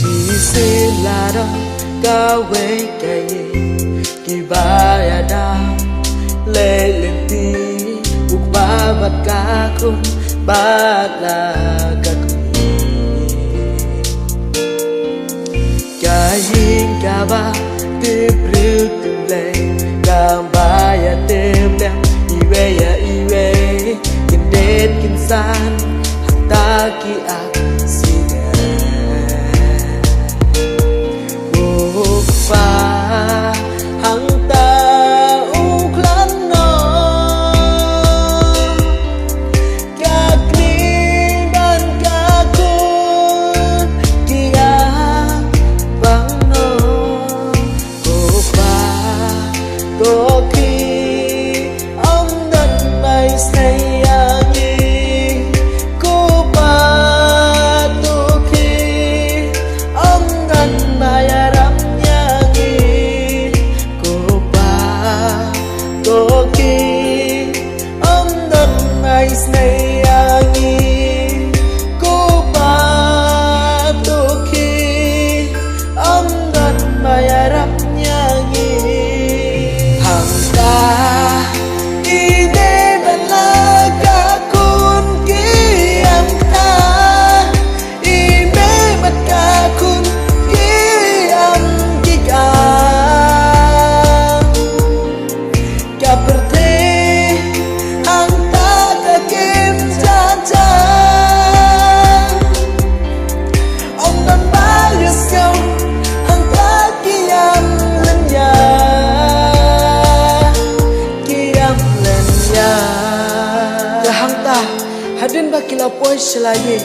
Kisilada kawe kaye kibayada lelenti ukbabat kakun bala kakuni kayin kaba tibril tumle kambaya temle iwe ya iwe kindet kinsan hataki ak Hadin bakila poy selaye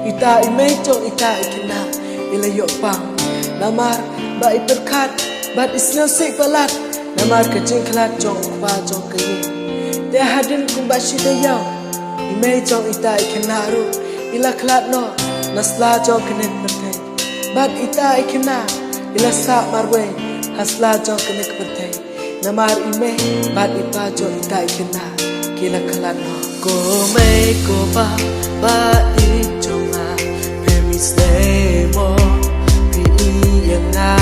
ita imei jong ita ikena ilayo pang namar ba iperkat bat isnau sik balat namar kecing kelat jong ba jong keye de hadin kumbashi de yaw imei jong ita ikena ru ila kelat no nasla jong kenek bertei bat ita ikena ila sa marwe hasla jong kenek bertei namar imei bat ipa jong ita ikena kila kelat no ko mai ko ba i chonga pemis le mo pi yang na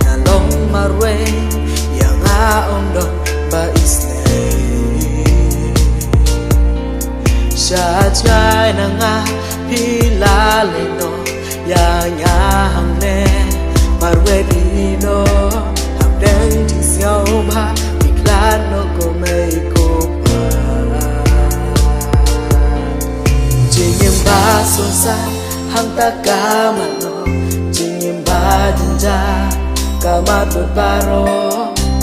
na long marwe yang a om don ba isle sha chai na nga pi la le no yang ya hang ne marwe di no ham dang ti xiao ma pi klan no ko mai ko Sosa hangta kama no jingimba jinja kama berbaro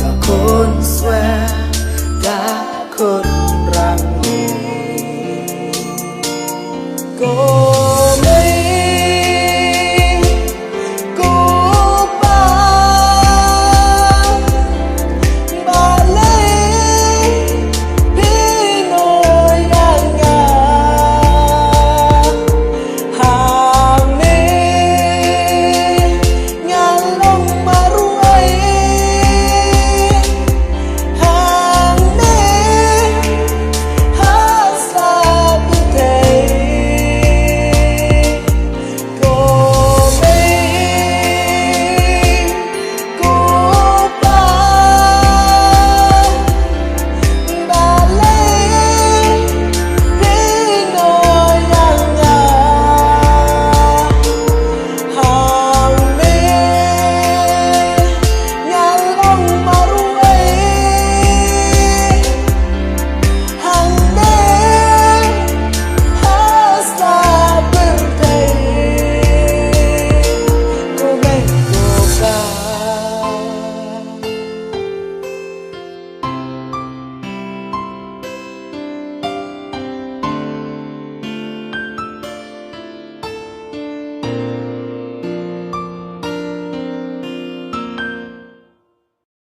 kakun swe kakun rangi